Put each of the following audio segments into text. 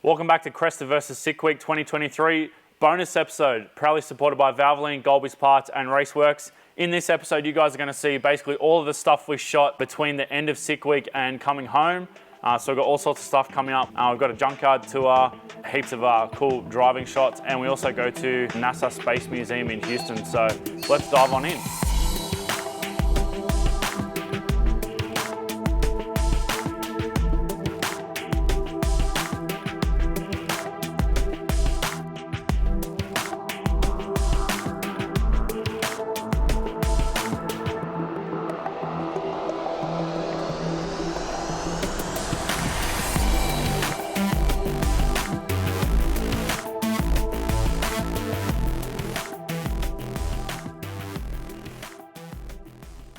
Welcome back to Cresta versus Sick Week 2023 bonus episode, proudly supported by Valvoline, Golby's Parts and Raceworks. In this episode, you guys are going to see basically all of the stuff we shot between the end of Sick Week and coming home. So we've got all sorts of stuff coming up. We've got a Junkyard tour, heaps of cool driving shots, and we also go to NASA Space Museum in Houston. So let's dive on in.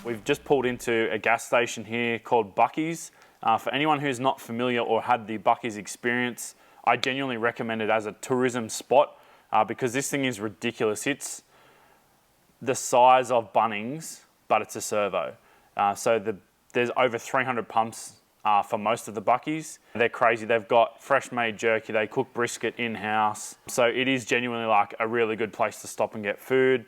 We've just pulled into a gas station here called Bucky's. For anyone who's not familiar or had the Bucky's experience, I genuinely recommend it as a tourism spot because this thing is ridiculous. It's the size of Bunnings, but it's a servo. There's over 300 pumps for most of the Bucky's. They're crazy. They've got fresh made jerky. They cook brisket in-house. So it is genuinely like a really good place to stop and get food.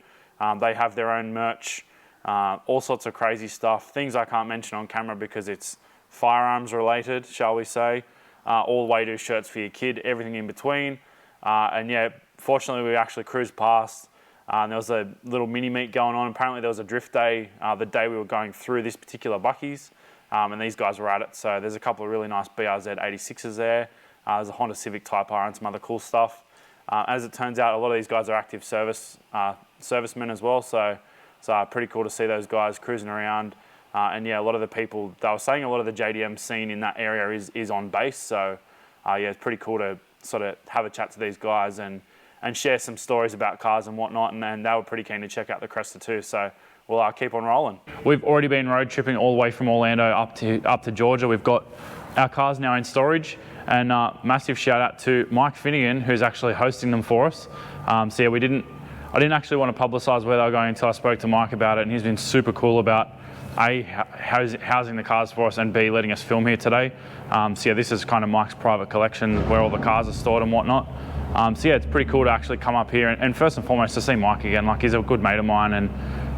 They have their own merch. All sorts of crazy stuff, things I can't mention on camera because it's firearms related, shall we say, all the way to shirts for your kid, everything in between. And yeah, fortunately we actually cruised past and there was a little mini meet going on. Apparently there was a drift day the day we were going through this particular Bucky's and these guys were at it. So there's a couple of really nice BRZ 86s there. There's a Honda Civic Type R and some other cool stuff. As it turns out, a lot of these guys are active servicemen as well. So pretty cool to see those guys cruising around. And yeah, a lot of the people, they were saying a lot of the JDM scene in that area is on base. So yeah, it's pretty cool to sort of have a chat to these guys and share some stories about cars and whatnot. And they were pretty keen to check out the Cresta too. So we'll keep on rolling. We've already been road tripping all the way from Orlando up to Georgia. We've got our cars now in storage. And massive shout out to Mike Finnegan, who's actually hosting them for us. So yeah, I didn't actually want to publicise where they were going until I spoke to Mike about it, and he's been super cool about A, housing the cars for us, and B, letting us film here today. So yeah, this is kind of Mike's private collection where all the cars are stored and whatnot. So yeah, it's pretty cool to actually come up here and first and foremost to see Mike again. Like, he's a good mate of mine and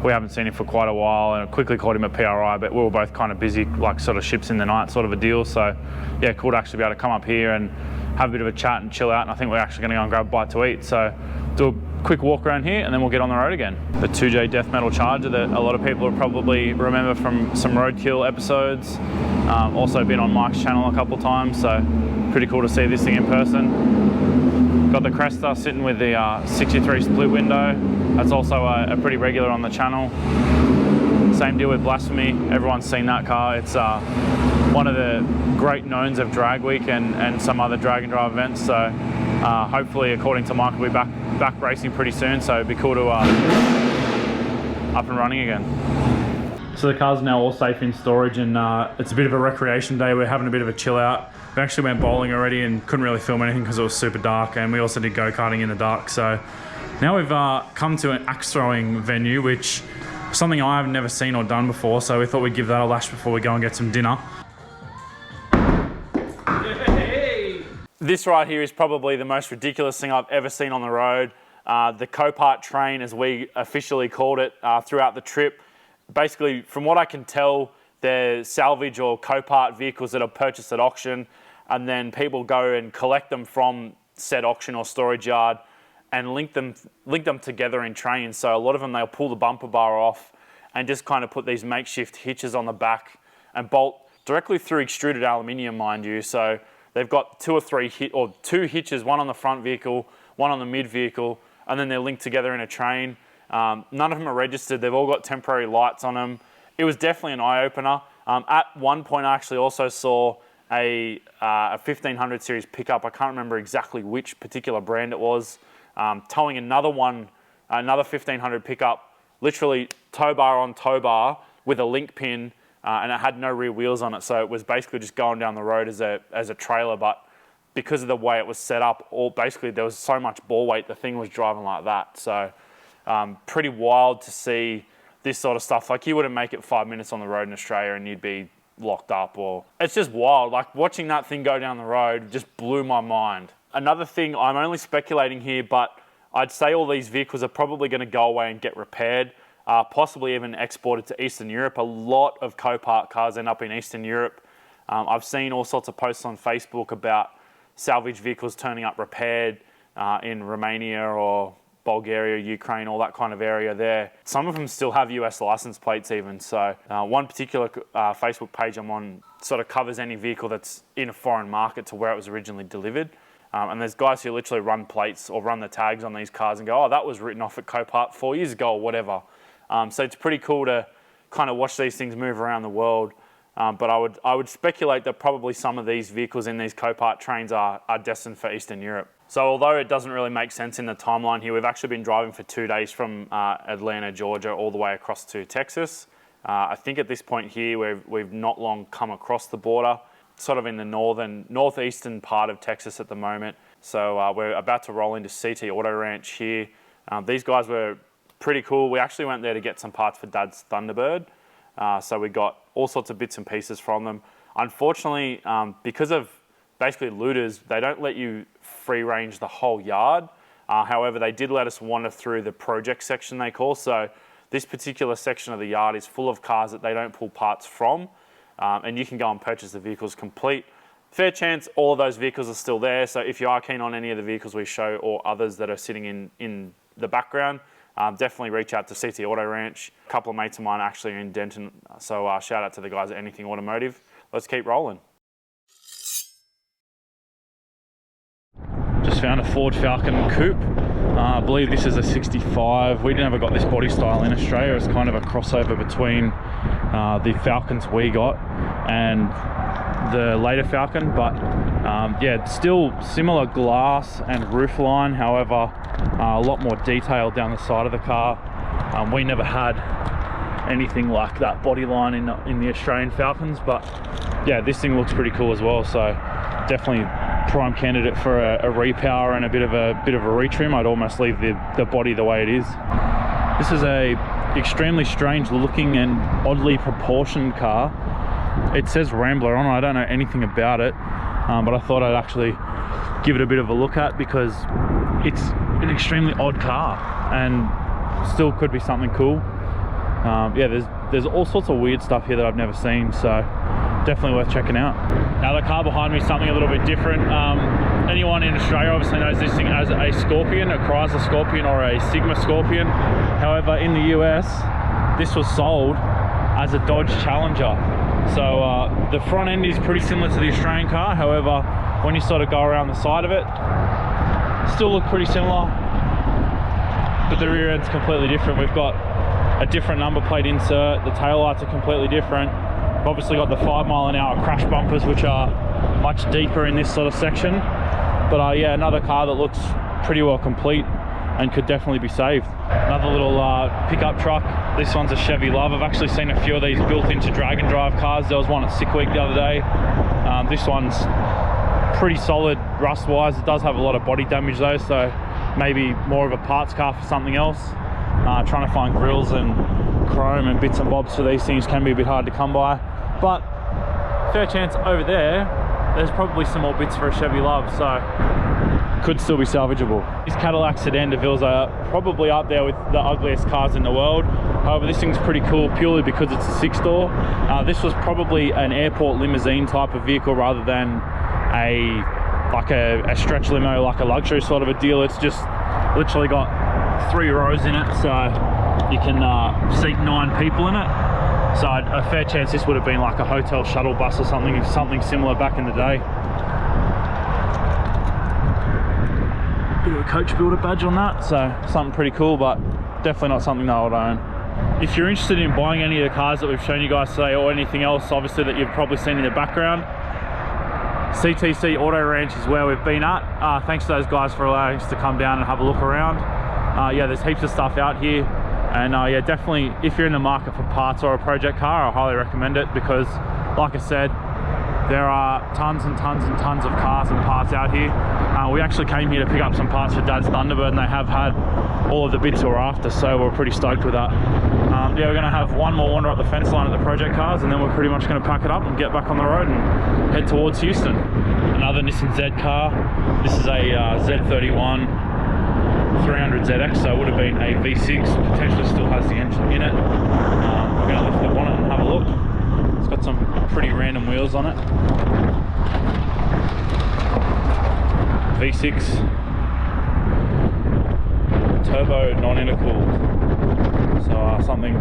we haven't seen him for quite a while, and I quickly called him at PRI, but we were both kind of busy, like sort of ships in the night sort of a deal. So yeah, cool to actually be able to come up here and have a bit of a chat and chill out, and I think we're actually going to go and grab a bite to eat. So do a quick walk around here and then we'll get on the road again. The 2J Death Metal Charger that a lot of people will probably remember from some roadkill episodes. Also been on Mike's channel a couple of times, so pretty cool to see this thing in person. Got the Cresta sitting with the 63 split window. That's also a pretty regular on the channel. Same deal with Blasphemy. Everyone's seen that car. It's one of the great knowns of Drag Week and some other drag and drive events. So hopefully, according to Mike, we'll be back racing pretty soon. So it'd be cool to up and running again. So the car's now all safe in storage, and it's a bit of a recreation day. We're having a bit of a chill out. We actually went bowling already and couldn't really film anything because it was super dark, and we also did go-karting in the dark. So now we've come to an axe throwing venue, which is something I've never seen or done before. So we thought we'd give that a lash before we go and get some dinner. This right here is probably the most ridiculous thing I've ever seen on the road. The Copart train, as we officially called it throughout the trip. Basically, from what I can tell, they're salvage or Copart vehicles that are purchased at auction, and then people go and collect them from said auction or storage yard and link them together in trains. So a lot of them, they'll pull the bumper bar off and just kind of put these makeshift hitches on the back and bolt directly through extruded aluminium, mind you. So they've got two hitches, one on the front vehicle, one on the mid vehicle, and then they're linked together in a train. None of them are registered. They've all got temporary lights on them. It was definitely an eye-opener. At one point, I actually also saw a 1500 series pickup. I can't remember exactly which particular brand it was, towing another 1500 pickup, literally tow bar on tow bar with a link pin, and it had no rear wheels on it. So it was basically just going down the road as a trailer, but because of the way it was set up, basically there was so much ball weight, the thing was driving like that. So pretty wild to see this sort of stuff. Like, you wouldn't make it 5 minutes on the road in Australia and you'd be locked up, or it's just wild. Like watching that thing go down the road just blew my mind. Another thing, I'm only speculating here, but I'd say all these vehicles are probably going to go away and get repaired, possibly even exported to Eastern Europe. A lot of Copart cars end up in Eastern Europe. I've seen all sorts of posts on Facebook about salvage vehicles turning up repaired in Romania or Bulgaria, Ukraine, all that kind of area there. Some of them still have US license plates even. So one particular Facebook page I'm on sort of covers any vehicle that's in a foreign market to where it was originally delivered. And there's guys who literally run plates or run the tags on these cars and go, oh, that was written off at Copart 4 years ago or whatever. So it's pretty cool to kind of watch these things move around the world. But I would speculate that probably some of these vehicles in these Copart trains are destined for Eastern Europe. So although it doesn't really make sense in the timeline here, we've actually been driving for 2 days from Atlanta, Georgia, all the way across to Texas. I think at this point here, we've not long come across the border, sort of in the northeastern part of Texas at the moment. So we're about to roll into CT Auto Ranch here. These guys were pretty cool. We actually went there to get some parts for Dad's Thunderbird. So we got all sorts of bits and pieces from them. Unfortunately, because of basically looters, they don't let you free range the whole yard. However, they did let us wander through the project section they call. So this particular section of the yard is full of cars that they don't pull parts from. And you can go and purchase the vehicles complete. Fair chance all of those vehicles are still there. So if you are keen on any of the vehicles we show or others that are sitting in the background, definitely reach out to CT Auto Ranch. A couple of mates of mine are actually in Denton. So shout out to the guys at Anything Automotive. Let's keep rolling. Just found a Ford Falcon Coupe. I believe this is a 65. We never got this body style in Australia. It's kind of a crossover between the Falcons we got and the later Falcon, but yeah, still similar glass and roof line. However, a lot more detail down the side of the car. We never had anything like that body line in the Australian Falcons, but yeah, this thing looks pretty cool as well. So definitely prime candidate for a repower and a bit of a retrim. I'd almost leave the body the way it is. This is a extremely strange looking and oddly proportioned car. It says Rambler on it. I don't know anything about it, but I thought I'd actually give it a bit of a look at because it's an extremely odd car and still could be something cool. Yeah, there's all sorts of weird stuff here that I've never seen, so definitely worth checking out. Now the car behind me is something a little bit different. Anyone in Australia obviously knows this thing as a Scorpion, a Chrysler Scorpion or a Sigma Scorpion. However, in the US, this was sold as a Dodge Challenger. So the front end is pretty similar to the Australian car. However, when you sort of go around the side of it, still look pretty similar, but the rear end's completely different. We've got a different number plate insert. The taillights are completely different. We've obviously got the 5 mile/an-hour crash bumpers, which are much deeper in this sort of section. But yeah, another car that looks pretty well complete and could definitely be saved. Another little pickup truck. This one's a Chevy Love. I've actually seen a few of these built into drag and drive cars. There was one at Sick Week the other day. This one's pretty solid rust wise. It does have a lot of body damage though, so maybe more of a parts car for something else. Trying to find grills and chrome and bits and bobs for these things can be a bit hard to come by, but fair chance over there's probably some more bits for a Chevy Love, so could still be salvageable. These Cadillac Sedan DeVilles are probably up there with the ugliest cars in the world. However, this thing's pretty cool purely because it's a 6-door. This was probably an airport limousine type of vehicle rather than a stretch limo, like a luxury sort of a deal. It's just literally got 3 rows in it, so you can seat 9 people in it. So a fair chance this would have been like a hotel shuttle bus or something similar back in the day. Bit of a coach builder badge on that, so something pretty cool, but definitely not something that I would own. If you're interested in buying any of the cars that we've shown you guys today, or anything else obviously that you've probably seen in the background, CTC Auto Ranch is where we've been at. Thanks to those guys for allowing us to come down and have a look around. Yeah, there's heaps of stuff out here, and yeah, definitely if you're in the market for parts or a project car, I highly recommend it because, like I said, There are tons and tons and tons of cars and parts out here. We actually came here to pick up some parts for Dad's Thunderbird, and they have had all of the bits we're after, so we're pretty stoked with that. Yeah, we're going to have one more wander up the fence line at the project cars, and then we're pretty much going to pack it up and get back on the road and head towards Houston. Another Nissan Z car. This is a Z31 300ZX, so it would have been a V6, potentially still has the engine in it. We're going to lift the bonnet and have a look. It's got some pretty random wheels on it. V6, turbo non-intercooled. So something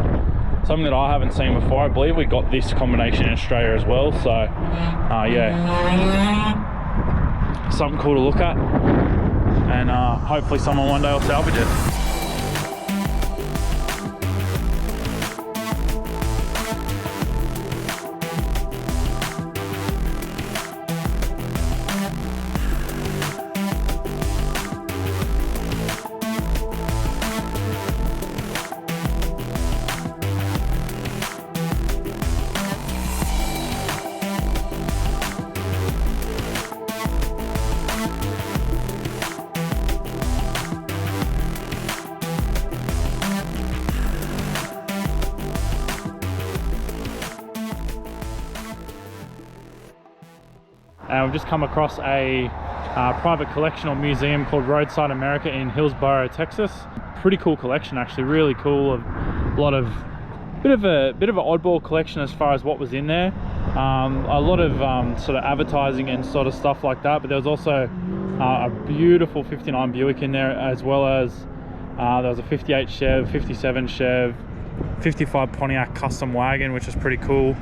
that I haven't seen before. I believe we got this combination in Australia as well. So yeah, something cool to look at, and hopefully someone one day will salvage it. And we've just come across a private collection or museum called Roadside America in Hillsboro, Texas. Pretty cool collection, actually, really cool. A lot of bit of an oddball collection as far as what was in there. A lot of sort of advertising and sort of stuff like that. But there was also a beautiful '59 Buick in there, as well as there was a '58 Chev, '57 Chev, '55 Pontiac custom wagon, which is pretty cool.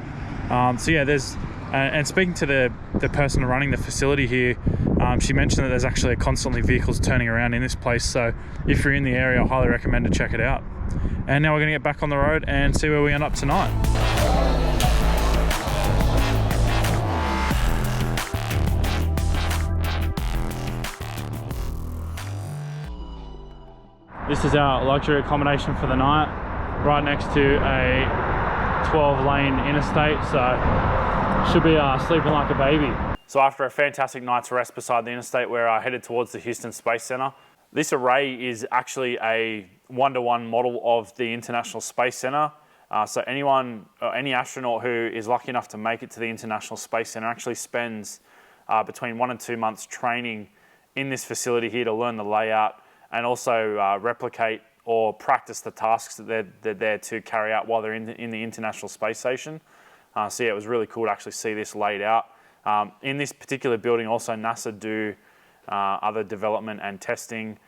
So yeah, there's. And speaking to the person running the facility here, she mentioned that there's actually constantly vehicles turning around in this place. So if you're in the area, I highly recommend to check it out. And now we're going to get back on the road and see where we end up tonight. This is our luxury accommodation for the night, right next to a 12-lane interstate. So should be sleeping like a baby. So after a fantastic night's rest beside the interstate, we're headed towards the Houston Space Center. This array is actually a one-to-one model of the International Space Center. So any astronaut who is lucky enough to make it to the International Space Center actually spends between 1 and 2 months training in this facility here to learn the layout and also replicate or practice the tasks that they're there to carry out while they're in the International Space Station. So yeah, it was really cool to actually see this laid out. In this particular building also NASA do other development and testing.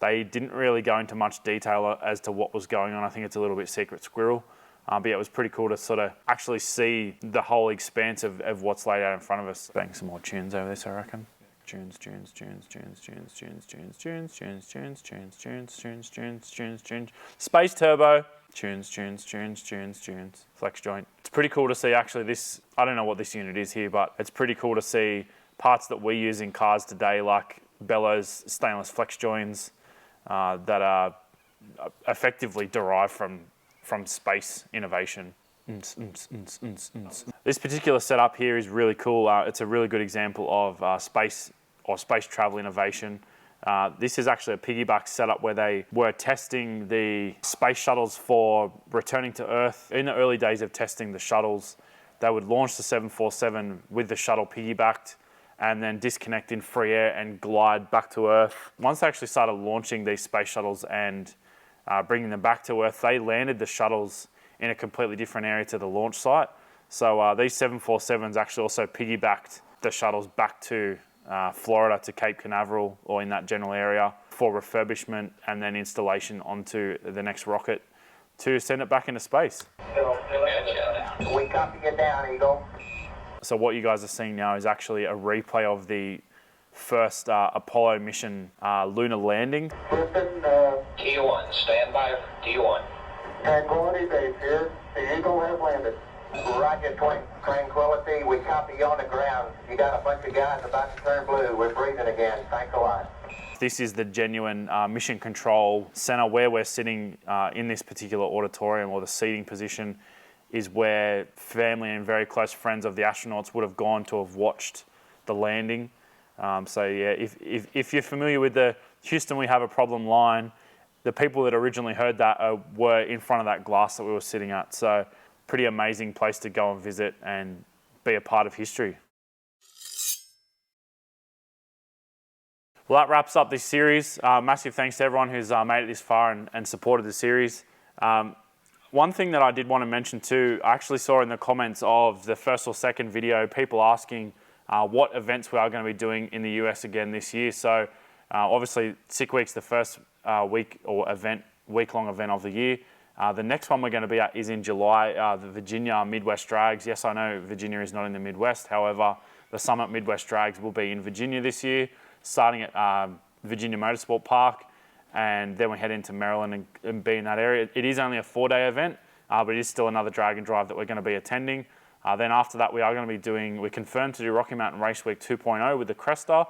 They didn't really go into much detail as to what was going on. I think it's a little bit secret squirrel. But yeah, it was pretty cool to sort of actually see the whole expanse of what's laid out in front of us. Bang some more tunes over this, I reckon. Tunes. Space turbo. Tunes. Flex joint. It's pretty cool to see actually this, I don't know what this unit is here, but it's pretty cool to see parts that we use in cars today, like bellows, stainless flex joints, that are effectively derived from space innovation. This particular setup here is really cool. It's a really good example of space travel innovation. This is actually a piggyback setup where they were testing the space shuttles for returning to Earth. In the early days of testing the shuttles, they would launch the 747 with the shuttle piggybacked and then disconnect in free air and glide back to Earth. Once they actually started launching these space shuttles and bringing them back to Earth, they landed the shuttles in a completely different area to the launch site. So these 747s actually also piggybacked the shuttles back to Florida to Cape Canaveral or in that general area for refurbishment and then installation onto the next rocket to send it back into space. We copy you down, Eagle. So what you guys are seeing now is actually a replay of the first Apollo mission lunar landing. T1, stand by for T1. Tranquility Base here. The Eagle has landed. Roger, Tranquility. We copy you on the ground. You got a bunch of guys about to turn blue. We're breathing again. Thanks a lot. This is the genuine mission control center where we're sitting in this particular auditorium, or the seating position is where family and very close friends of the astronauts would have gone to have watched the landing. So yeah, if you're familiar with the Houston We Have a Problem line, the people that originally heard that were in front of that glass that we were sitting at. So pretty amazing place to go and visit and be a part of history. Well, that wraps up this series. Massive thanks to everyone who's made it this far and supported the series. One thing that I did want to mention too, I actually saw in the comments of the first or second video, people asking what events we are going to be doing in the US again this year. So obviously Sick Week's the first week-long event of the year. The next one we're going to be at is in July, the Virginia Midwest Drags. Yes, I know Virginia is not in the Midwest. However, the Summit Midwest Drags will be in Virginia this year, starting at Virginia Motorsport Park. And then we head into Maryland and be in that area. It is only a 4-day event, but it is still another drag and drive that we're going to be attending. Then after that, we are going to be we confirmed to do Rocky Mountain Race Week 2.0 with the Cresta.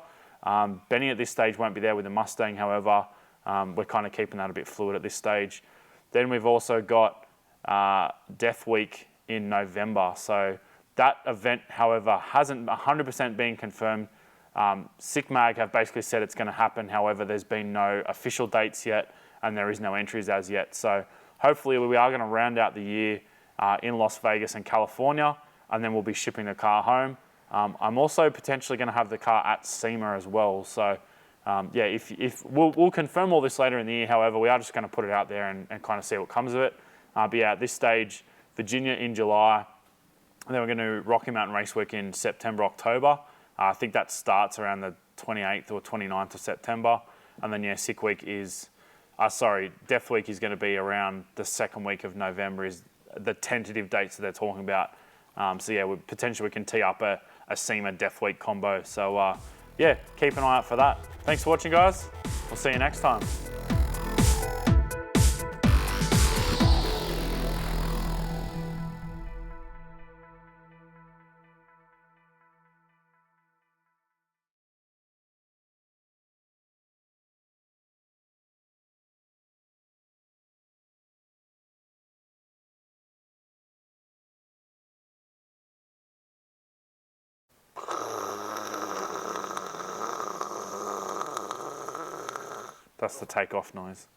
Benny at this stage won't be there with the Mustang, however, we're kind of keeping that a bit fluid at this stage. Then we've also got Death Week in November. So that event, however, hasn't 100% been confirmed. Sick Mag have basically said it's going to happen. However, there's been no official dates yet, and there is no entries as yet. So hopefully we are going to round out the year in Las Vegas and California, and then we'll be shipping the car home. I'm also potentially going to have the car at SEMA as well. So yeah, if we'll confirm all this later in the year. However, we are just going to put it out there and kind of see what comes of it. But yeah, at this stage, Virginia in July, and then we're going to do Rocky Mountain Race Week in September, October. I think that starts around the 28th or 29th of September. And then, yeah, Death Week is going to be around the second week of November is the tentative dates that they're talking about. So, yeah, potentially we can tee up a SEMA Death Week combo. So, yeah, keep an eye out for that. Thanks for watching, guys. We'll see you next time. That's the takeoff noise.